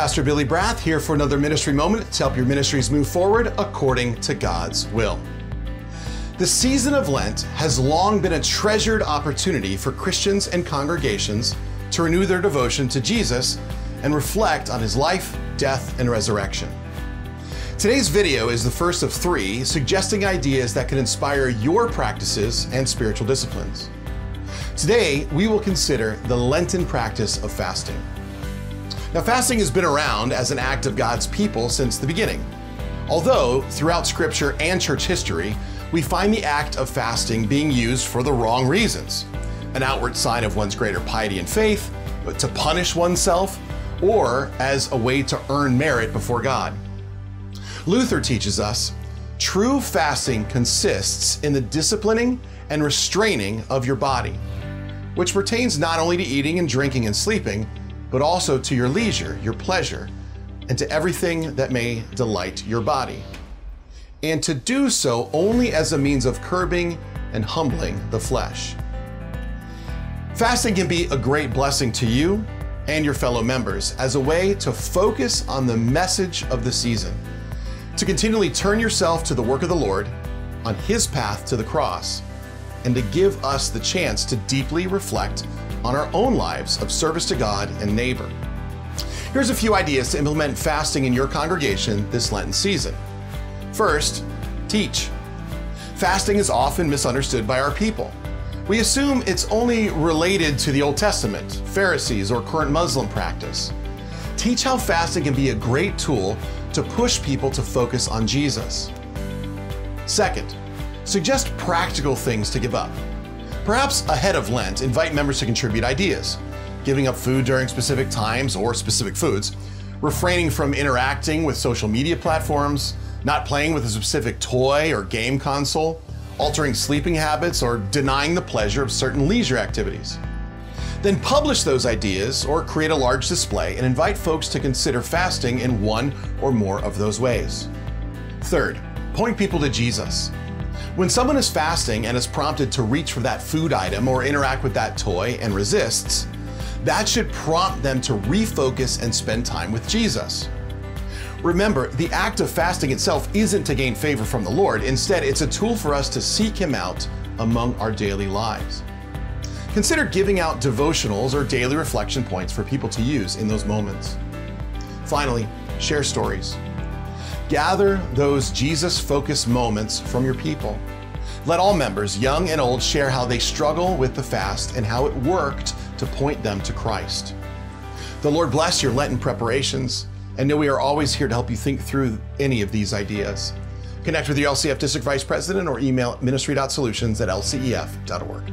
Pastor Billy Brath here for another ministry moment to help your ministries move forward according to God's will. The season of Lent has long been a treasured opportunity for Christians and congregations to renew their devotion to Jesus and reflect on his life, death, and resurrection. Today's video is the first of three, suggesting ideas that can inspire your practices and spiritual disciplines. Today, we will consider the Lenten practice of fasting. Now, fasting has been around as an act of God's people since the beginning. Although, throughout Scripture and church history, we find the act of fasting being used for the wrong reasons. An outward sign of one's greater piety and faith, to punish oneself, or as a way to earn merit before God. Luther teaches us, true fasting consists in the disciplining and restraining of your body, which pertains not only to eating and drinking and sleeping, but also to your leisure, your pleasure, and to everything that may delight your body. And to do so only as a means of curbing and humbling the flesh. Fasting can be a great blessing to you and your fellow members as a way to focus on the message of the season, to continually turn yourself to the work of the Lord on his path to the cross, and to give us the chance to deeply reflect on our own lives of service to God and neighbor. Here's a few ideas to implement fasting in your congregation this Lenten season. First, teach. Fasting is often misunderstood by our people. We assume it's only related to the Old Testament, Pharisees, or current Muslim practice. Teach how fasting can be a great tool to push people to focus on Jesus. Second, suggest practical things to give up. Perhaps ahead of Lent, invite members to contribute ideas, giving up food during specific times or specific foods, refraining from interacting with social media platforms, not playing with a specific toy or game console, altering sleeping habits, or denying the pleasure of certain leisure activities. Then publish those ideas or create a large display and invite folks to consider fasting in one or more of those ways. Third, point people to Jesus. When someone is fasting and is prompted to reach for that food item or interact with that toy and resists, that should prompt them to refocus and spend time with Jesus. Remember, the act of fasting itself isn't to gain favor from the Lord. Instead, it's a tool for us to seek him out among our daily lives. Consider giving out devotionals or daily reflection points for people to use in those moments. Finally, share stories. Gather those Jesus-focused moments from your people. Let all members, young and old, share how they struggle with the fast and how it worked to point them to Christ. The Lord bless your Lenten preparations, and know we are always here to help you think through any of these ideas. Connect with your LCEF District Vice President or email ministry.solutions@lcef.org.